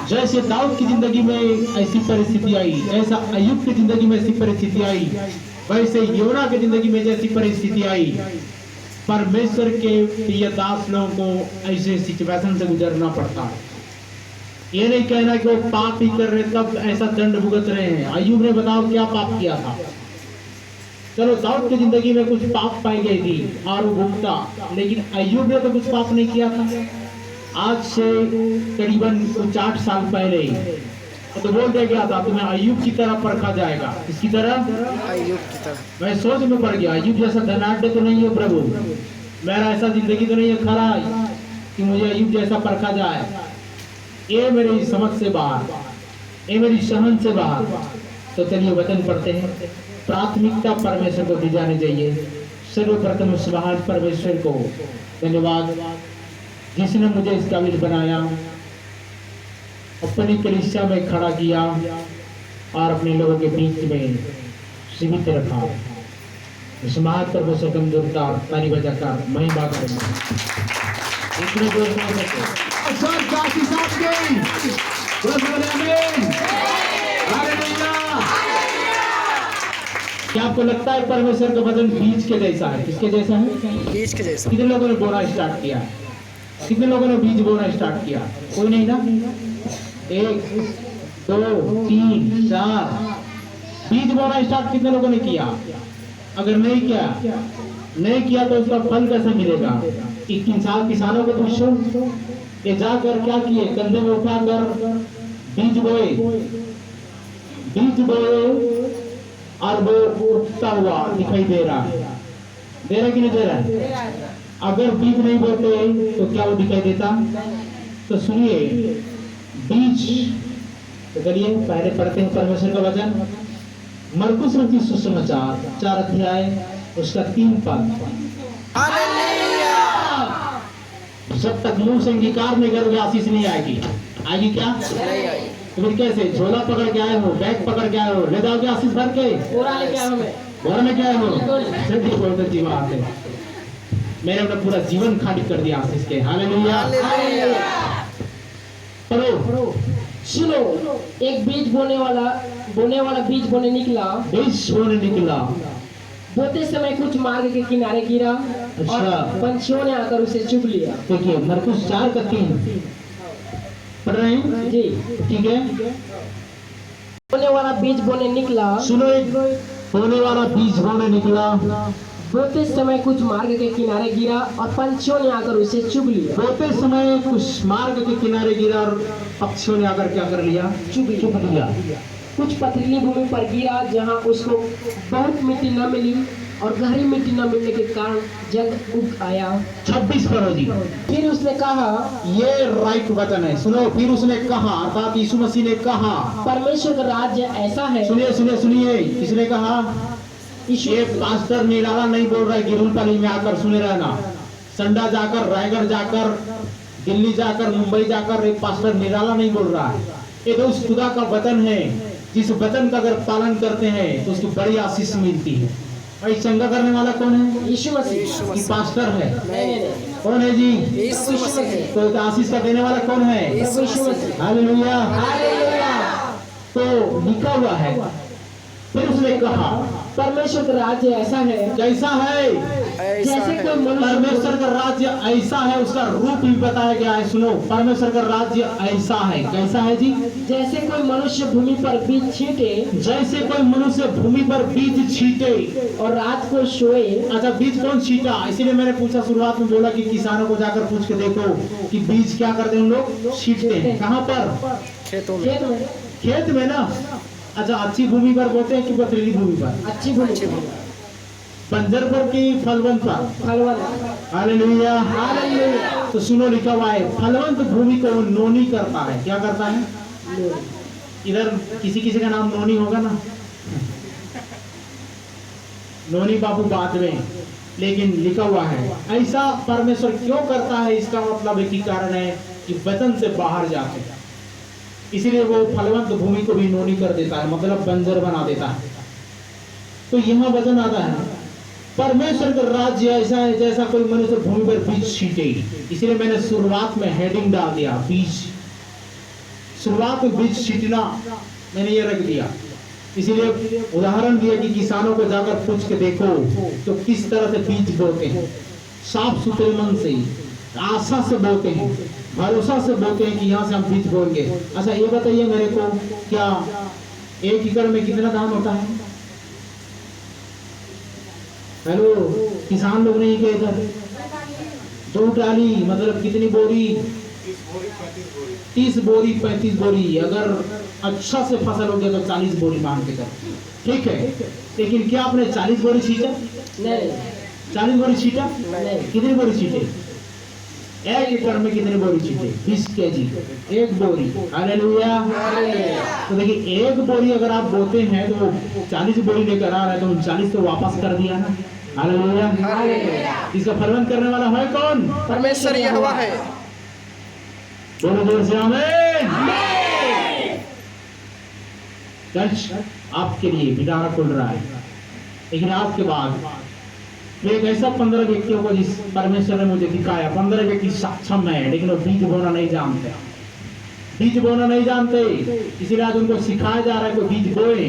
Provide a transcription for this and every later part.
जैसे दाऊद की जिंदगी में ऐसी परिस्थिति आई, जैसा अय्यूब की जिंदगी में ऐसी परिस्थिति आई, वैसे योना की जिंदगी में जैसी परिस्थिति आई, परमेश्वर के प्रिय दास लोगों को ऐसे सिचुएशन से गुजरना पड़ता है। ये नहीं कहना कि वो पाप ही कर रहे तब ऐसा दंड भुगत रहे हैं। अय्यूब ने बताओ क्या पाप किया था। चलो दाऊद की जिंदगी में कुछ पाप पाई गई थी और वो भुगता, लेकिन अय्यूब ने तो कुछ पाप नहीं किया था। आज से करीबन कुछ 8 साल पहले तो बोल दिया गया था तुम्हें अय्यूब की तरह परखा जाएगा। किसकी तरह? अय्यूब की तरह। मैं सोच में पड़ गया, अय्यूब जैसा धनाढ्य तो नहीं हो प्रभु, मेरा ऐसा जिंदगी तो नहीं है खरा कि मुझे अय्यूब जैसा परखा जाए। ये मेरी समझ से बाहर, ये मेरी सहन से बाहर। तो चलिए वचन पढ़ते हैं। प्राथमिकता परमेश्वर को दी जानी चाहिए। सर्वप्रथम उस महान परमेश्वर को धन्यवाद जिसने मुझे इस काबिल बनाया, अपनी कलीसिया में खड़ा किया और अपने लोगों के बीच में सीमित रखा। उस महान परमेश्वर को जोरदार ताली बजाकर महिमा करेंगे। इतने जोर से क्या आपको लगता है परमेश्वर का वचन बीज के जैसा है? किसके जैसा है? बीज के जैसा। कितने लोगों ने बोना स्टार्ट किया? कितने लोगों ने बीज बोना स्टार्ट किया? कोई नहीं ना? 1 2 3 4 बीज बोना स्टार्ट कितने लोगों ने किया? अगर नहीं किया तो उसका फल कैसे मिलेगा? 21 साल किसानों को पूछो, ये जाकर क्या किए? कंधे में उठाकर बीज बोए और वो उठता हुआ दिखाई दे रहा है। दे रहा कि नहीं दे रहा है? अगर बीज नहीं बोते तो क्या वो दिखाई देता? तो सुनिए बीज, तो चलिए पहले पढ़ते हैं परमेश्वर का वचन। मरकुस रचित सुसमाचार 4 अध्याय उसका 3 पद। जब तक मुंह से अंगीकार नहीं करोगे आशीष नहीं आएगी। आएगी क्या? तो फिर कैसे? झोला पकड़ के आए हो, बैग पकड़ के आए हो, ले जाओगे आशीष भर के? बोरा लेके आए हो? सच्ची बोलते जीवन आते। मैंने अपना पूरा जीवन खाली कर दिया आशीष के। हालेलुया। पढ़ो। सुनो, एक बीज बोने वाला बीज बोने निकला। बोते समय कुछ मार्ग के किनारे गिरा और पंछियों ने आकर उसे चुग लिया। देखिए मरकुस 4 का 3 पढ़ रहे हैं जी, ठीक है। बोने वाला बीज बोने निकला। सुनो, एक बोने वाला बीज बोने निकला। बोते समय कुछ मार्ग के किनारे गिरा और पंछियों ने आकर उसे चुग लिया। बोते समय कुछ मार्ग के किनारे गिरा और पक्षियों ने आकर क्या कर लिया? चुग लिया। कुछ पथरीली भूमि पर गिरा जहां उसको बहुत मिट्टी न मिली और गहरी मिट्टी न मिलने के कारण जल्द उग आया। 26 पढ़ो जी। फिर उसने कहा, ये राइट वचन है। सुनो, फिर उसने कहा अर्थात यीशु मसीह ने कहा, परमेश्वर का राज्य ऐसा है। सुनिए किसने कहा? ये पास्टर निराला नहीं बोल रहा है गिरुलपाली में आकर सुने रहना। संडा जाकर, रायगढ़ जाकर, दिल्ली जाकर, मुंबई जाकर एक पास्टर निराला नहीं बोल रहा है। ये तो उस खुदा का वचन है जिस वचन का अगर पालन करते हैं तो उसकी बड़ी आशीष मिलती है। भाई चंगा करने वाला कौन है? यीशु मसीह। ये पास्टर है। कौन है जी? यीशु मसीह। तो आशीष का देने वाला कौन है? यीशु मसीह। हालेलुया। हालेलुया। तो लिखा हुआ है। फिर उसने कहा परमेश्वर का राज्य ऐसा है। कैसा है? जैसे कोई मनुष्य, परमेश्वर का राज्य ऐसा है, उसका रूप भी बताया गया है। सुनो, परमेश्वर का राज्य ऐसा है। कैसा है जी? जैसे कोई मनुष्य भूमि पर बीज छींटे। जैसे कोई मनुष्य भूमि पर बीज छींटे और रात को सोए। अच्छा, बीज कौन छींटा? इसीलिए मैंने पूछा, शुरुआत में बोला कि किसानों को जाकर पूछ के देखो कि बीज क्या करते हैं उन लोग? छींटते हैं। कहाँ पर? खेत में ना। अच्छा, अच्छी भूमि पर बोते हैं कि पथरीली भूमि पर? अच्छी भूमि। बंजर पर कि फलवंत पर? हालेलुया। हालेलुया। तो सुनो, लिखा हुआ है फलवंत भूमि को नोनी करता है। क्या करता है? इधर किसी का नाम नोनी होगा ना? नोनी बाबू बाद में, लेकिन लिखा हुआ है ऐसा परमेश्वर क्यों करता है? इसका मतलब एक ही कारण है कि वचन से बाहर जाते हैं, इसलिए वो फलवंत भूमि को भी नोनी कर देता है, मतलब बंजर बना देता है। तो यहाँ वचन आता है परमेश्वर का राज्य ऐसा है जैसा कोई मनुष्य भूमि पर बीज छींटे। इसलिए मैंने शुरुआत में हेडिंग डाल दिया, बीज। शुरुआत में बीज छीटना मैंने ये रख दिया, इसीलिए उदाहरण दिया कि किसानों को जाकर पूछ के देखो तो किस तरह से बीज बोते हैं, साफ सुथरे मन से, आशा से बोते हैं, भरोसा से बोते हैं कि यहाँ से हम बीज बोएंगे। अच्छा ये बताइए मेरे को, क्या 1 एकड़ में कितना धान होता है? हेलो, किसान लोग नहीं गए इधर? 2 ट्राली मतलब कितनी बोरी? 30 बोरी 35 बोरी। अगर अच्छा से फसल हो गया तो 40 बोरी मान के चलो, ठीक है। लेकिन क्या आपने 40 बोरी छीटा? नहीं। 40 बोरी छीटा? नहीं। कितनी बोरी छीटे? 1 एकड़ में कितनी बोरी छीटे? 20 केजी 1 बोरी। हालेलुया। तो देखिए 1 बोरी अगर आप बोते हैं तो 40 बोरी लेकर आ रहे हैं तो 40 तो वापस कर दिया ना। हालेलुया। इसका फलवंत करने वाला है कौन? परमेश्वर यहोवा है। दोनों जोर से आमीन। चर्च आपके लिए पिटारा खुल रहा है, लेकिन आज के बाद एक ऐसा 15 व्यक्तियों को जिस परमेश्वर ने मुझे दिखाया, 15 व्यक्ति सक्षम है लेकिन वो बीज बोना नहीं जानते, बीज बोना नहीं जानते, इसीलिए आज उनको सिखाया जा रहा है कि बीज बोए।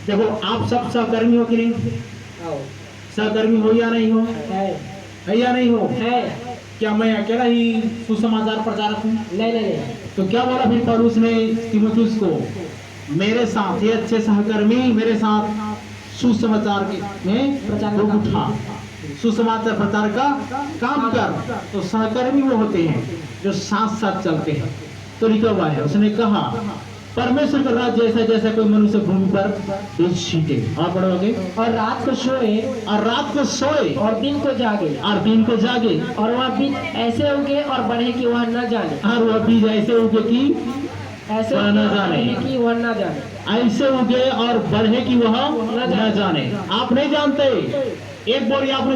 देखो आप सब सहकर्मी हो कि नहीं? सहकर्मी हो या नहीं हो? है या नहीं हो? है। क्या मैं अकेला ही सुसमाचार प्रचारक हूँ? नहीं। तो क्या बोला फिर पौलुस ने तीमुथियुस को? मेरे साथ ये अच्छे सहकर्मी मेरे साथ सुसमाचार में प्रचार उठा, सुसमाचार प्रचार का काम कर। तो सहकर्मी वो होते हैं जो साथ साथ चलते हैं। तो लिखा हुआ है, उसने कहा परमेश्वर का राज्य जैसा जैसा कोई मनुष्य भूमि पर बीज छीटे। और पढ़ोगे, और रात को सोए और रात को सोए और दिन को जागे, और दिन को जागे, और वह बीज ऐसे उगे और बढ़े कि वह न जाने। और वह बीज ऐसे उगे कि ऐसे वह न जाने। कि वह न जाने। ऐसे उगे और बढ़े कि वह न जाने। आप नहीं जानते, 1 बोरी आपने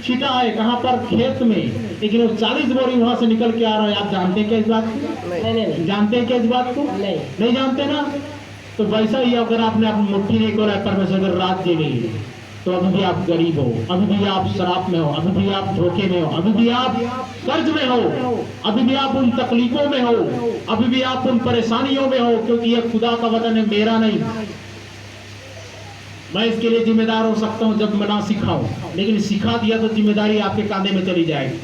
छीटा है कहाँ पर? खेत में, लेकिन वो 40 बोरी वहां से निकल के आ रहा है। आप जानते हैं क्या इस बात को? नहीं। जानते हैं क्या इस बात को? नहीं जानते ना? तो वैसा ही अगर आपने अपनी मुट्ठी नहीं खोला परमेश्वर का राज्य में, तो अभी भी आप गरीब हो, अभी भी आप शराब में हो, अभी भी आप धोखे में हो, अभी भी आप कर्ज में हो, अभी भी आप उन तकलीफों में हो, अभी भी आप उन परेशानियों में हो, क्योंकि यह खुदा का वचन है, मेरा नहीं। मैं इसके लिए जिम्मेदार हो सकता हूं जब मैं ना सिखाऊं, लेकिन सिखा दिया तो जिम्मेदारी आपके कांधे में चली जाएगी।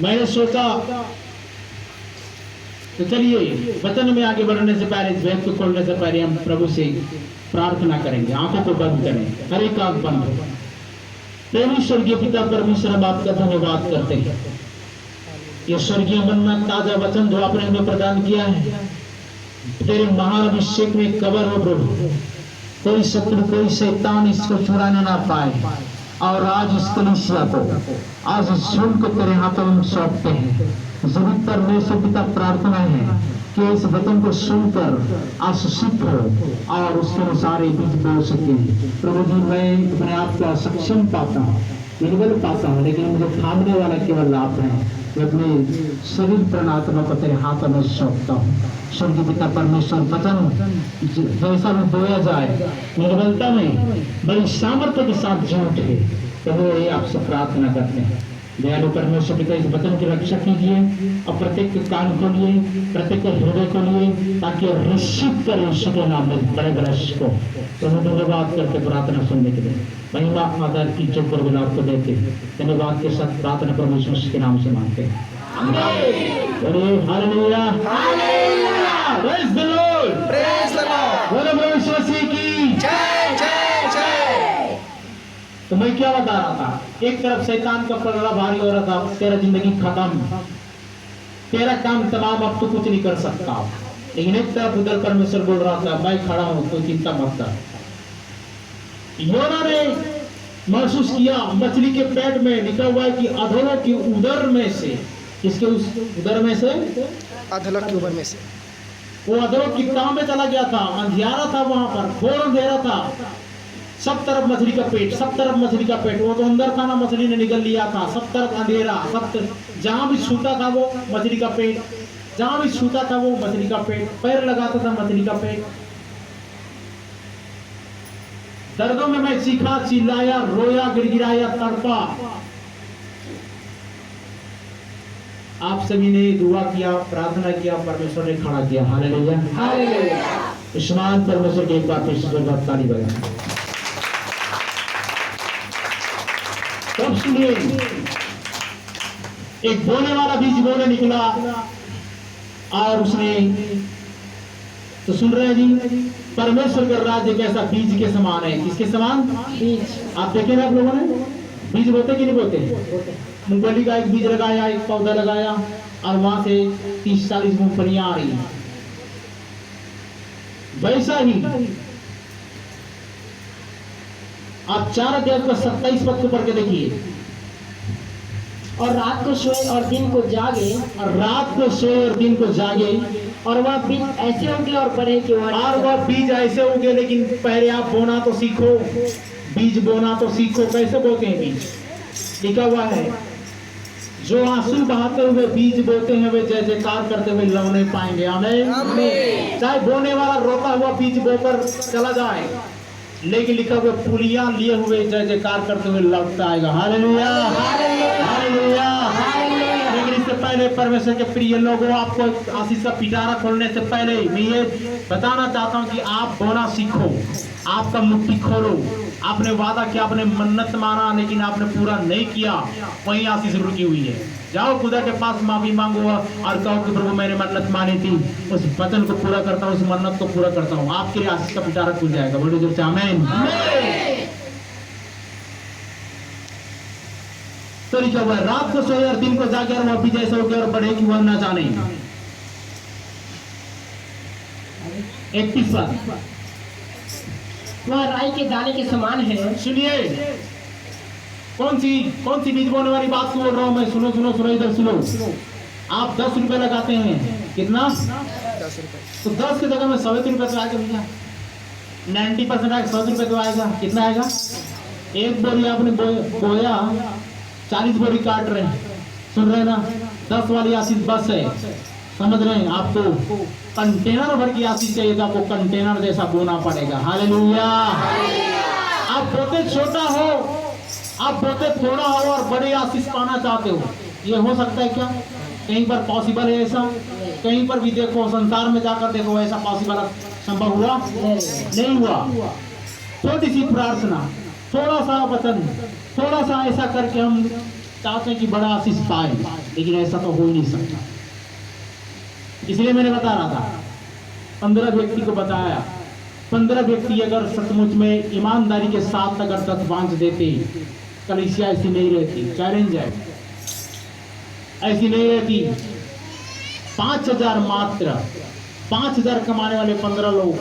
मैंने सोचा तो चलिए वचन में आगे बढ़ने से पहले, इस वेद को खोलने से पहले हम प्रभु से प्रार्थना करेंगे। आंखों को बंद करें, हर एक आंख बंद हो। प्रेमी स्वर्गीय पिता परमेश्वर, हम आपका धन्यवाद करते हैं ये स्वर्गीय मन में ताजा वचन जो आपने हमें प्रदान किया है, तेरे महाअभिषेक में कवर हो प्रभु। कोई शत्रु कोई शैतान इसको चुराने ना पाए। और आज इस कलीसिया को, आज इस झुंड को तेरे हाथों में सौंपते हैं। जरूर परमेश्वर पिता प्रार्थना है कि इस वचन को सुनकर आशीषित हो और उसके अनुसार बीज बो सके। प्रभु जी, मैं अपने आप को सक्षम पाता हूँ, निर्बल पाता हूँ, लेकिन मुझे थामने वाला केवल आप है। मैं अपने शरीर प्राणात्मा को तेरे हाथों में सौंपता हूँ। स्वर्गीय पिता परमेश्वर, वचन जैसा भी बोया जाए निर्बलता में बड़ी सामर्थ्य के साथ जी उठे। प्रभु ये आपसे प्रार्थना करते हैं। दयालु परमेश्वर पिता, इस वचन की रक्षा कीजिए और प्रत्येक के कान खोलिए, प्रत्येक के हृदय खोलिए, ताकि रिसीव करें यीशु के नाम में बड़े बरस को। प्रभु धन्यवाद करके प्रार्थना सुनने के लिए महिमा आदर की जो प्रभु आपको देते धन्यवाद के साथ प्रार्थना प्रभु यीशु के नाम से मांगते हैं। Hallelujah, praise the Lord, praise the Lord. बोलो प्रभु यीशु मसीह की जय जय जय। तो मैं क्या बता रहा था, एक तरफ शैतान का पलड़ा भारी हो रहा था, तेरा जिंदगी खत्म, तेरा काम तमाम, अब तो कुछ नहीं कर सकता। लेकिन एक तरफ उधर परमेश्वर बोल रहा था, मैं खड़ा हूं, कोई चिंता मत कर। योना ने महसूस किया, मछली के पेट में लिखा हुआ है कि अधोलोक की उदर में से, इसके उस उदर में से, अधोलोक की उदर में से, वो अधोलोक की काम में चला गया था। अंधियारा था, वहां पर घोर अंधेरा था, सब तरफ मछली का पेट, सब तरफ मछली का पेट। वो तो अंदर था ना, मछली ने निगल लिया था। सब तरफ अंधेरा, सब जहां भी छूता था वो मछली का पेट, जहां भी छूता था वो मछली का पेट, पैर लगाता था मछली का पेट। दर्दों में मैं चीखा, चिल्लाया, रोया, गिड़गिड़ाया, तड़पा। आप सभी ने दुआ किया, प्रार्थना किया, परमेश्वर ने खड़ा किया। हालेलुया। हालेलुया। इस्मान परमेश्वर के एक बार फिर से ताली बजाएं। तब सुनिए, एक बोने वाला बीज बोने निकला और उसने, तो सुन रहे हैं जी, परमेश्वर का राज्य कैसा बीज के समान है। किसके समान? बीज। आप देखे ना, आप लोगों ने बीज बोते कि नहीं बोते? मूंगफली का एक बीज लगाया, एक पौधा लगाया और वहां से 30-40 मूंगफलियां आ रही हैं। वैसा ही आप 4 अध्याय का 27 पद को पढ़ के देखिए। और रात को सोए और दिन को जागे, और रात को सोए और दिन को जागे, और वह बीज ऐसे उगे और बढ़े कि और बीज ऐसे उगे। लेकिन पहले आप बोना तो सीखो, बीज बोना तो सीखो। कैसे बोते हैं बीज? लिखा हुआ है, जो आंसू बहाते हुए बीज बोते हैं वे जय जयकार करते हुए लौने पाएंगे। आमीन। चाहे बोने वाला रोता हुआ बीज बोकर चला जाए, लेकिन लिखा हुआ पुलिया लिए हुए जय जयकार करते हुए लौटता आएगा। Hallelujah, hallelujah. लेकिन इससे पहले परमेश्वर के प्रिय लोगों, आपको आशीष का पिटारा खोलने से पहले मैं ये बताना चाहता हूँ कि आप बोना सीखो, आपका मुट्ठी खोलो। आपने वादा किया, आपने मन्नत माना, लेकिन आपने पूरा नहीं किया, वहीं आशीष रुकी हुई है। जाओ खुदा के पास माफी मांगो और कहो कि प्रभु मैंने मन्नत मानी थी, उस वचन को पूरा करता हूँ, उस मन्नत को पूरा करता हूँ। आपके लिए आशीष का पिटारा खुल जाएगा। बोलो जोर से आमीन। तो लिखा हुआ है, रात को सोए और दिन को जागे और वह भी जैसे हो गया और बढ़े कि वह न जाने। 31 बात, वह राई के दाने के समान है। सुनिए, कौन सी बीज बोने वाली बात बोल रहा हूं मैं? सुनो सुनो सुनो, इधर सुनो। आप 10 रुपए लगाते हैं, कितना? 10 रुपए। तो 10 की जगह में 100 रुपए तो आएगा भैया। 90% आएगा, 100 रुपए तो आएगा। कितना आएगा? एक बोरी आपने बोया, 40 बोरी काट रहे हैं। सुन रहे हैं ना? 10 वाली आशीष बस है, समझ रहे हैं? आपको कंटेनर भर की आशीष चाहिए तो आपको कंटेनर जैसा बोना पड़ेगा। हालेलुया। आप बोते छोटा हो, आप बोते थोड़ा हो और बड़ी आशीष पाना चाहते हो, ये हो सकता है क्या? कहीं पर पॉसिबल है ऐसा? कहीं पर भी देखो, संसार में जाकर देखो, ऐसा पॉसिबल संभव हुआ? नहीं हुआ। छोटी सी प्रार्थना, थोड़ा सा वचन, थोड़ा सा ऐसा करके हम चाहते हैं कि बड़ा आशीष पाए, लेकिन ऐसा तो हो ही नहीं सकता। इसलिए मैंने बता रहा था, 15 व्यक्ति को बताया। 15 व्यक्ति अगर सचमुच में ईमानदारी के साथ अगर 10 बांध देते, कलीसिया ऐसी नहीं रहती। चैलेंज है, ऐसी नहीं रहती। 5000 मात्र, 5000 कमाने वाले 15 लोग,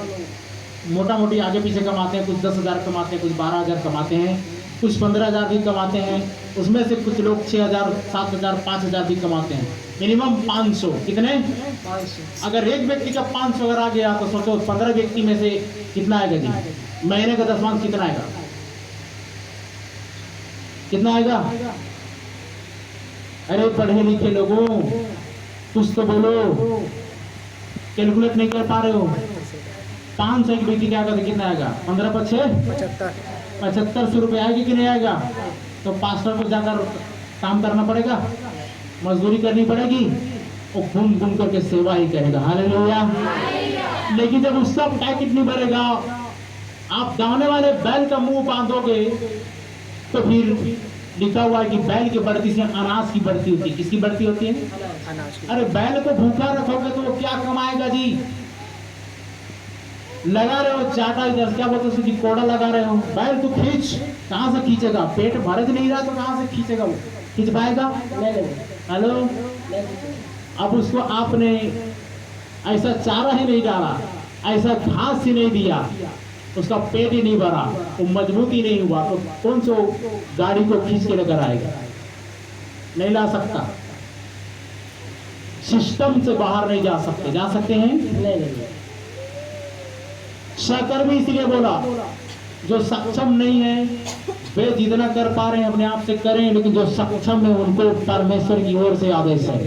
मोटा मोटी आगे पीछे कमाते हैं। कुछ 10,000 कमाते हैं, कुछ 12,000 कमाते हैं, कुछ 15,000 भी कमाते हैं। उसमें से कुछ लोग 6,000, 7,000, 5,000 भी कमाते हैं। मिनिमम 500। कितने? 500। अगर एक व्यक्ति का 500 अगर आ गया तो सोचो 15 व्यक्ति में से कितना आएगा जी? महीने का 10वां कितना आएगा? कितना आएगा? अरे पढ़े लिखे लोगों, कुछ तो बोलो, कैलकुलेट नहीं कर पा रहे हो। 500 एक व्यक्ति क्या आएगा? कितना आएगा? 15 × 6 7500 रुपये आएगी कि नहीं आएगा? तो पास्टर को जाकर काम करना पड़ेगा, मजदूरी करनी पड़ेगी, और घूम घूम करके सेवा ही करेगा। हालेलुया। लेकिन जब उसका पैकेट नहीं भरेगा, आप गाने वाले बैल का मुंह बांधोगे, तो फिर लिखा हुआ है कि बैल की बढ़ती से अनाज की बढ़ती होती है। किसकी बढ़ती होती है? अरे बैल को भूखा रखोगे तो वो क्या कमाएगा जी? लगा रहे हो चाटा, इधर क्या बोलते हैं, कोड़ा लगा रहे हो। बैल तो खींच, कहाँ से खींचेगा? पेट भर नहीं रहा तो कहाँ से खींचेगा? वो खींच पाएगा? हेलो। अब उसको आपने ऐसा चारा ही नहीं डाला, ऐसा घास ही नहीं दिया, उसका पेट ही नहीं भरा, वो मजबूत ही नहीं हुआ, तो कौन सा गाड़ी को खींच के लेकर आएगा? नहीं ला सकता। सिस्टम से बाहर नहीं जा सकते। जा सकते हैं? नहीं। सहकर्मी इसलिए बोला, जो सक्षम नहीं है वे जितना कर पा रहे हैं अपने आप से करें, लेकिन जो सक्षम है उनको परमेश्वर की ओर से आदेश है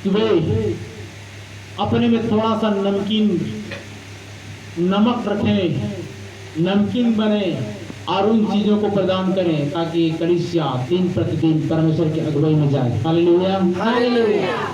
कि वे अपने में थोड़ा सा नमक रखें, नमकीन बने, और उन चीजों को प्रदान करें ताकि कलीसिया दिन प्रतिदिन परमेश्वर की अगुवाई में जाए। हालेलुया। हालेलुया।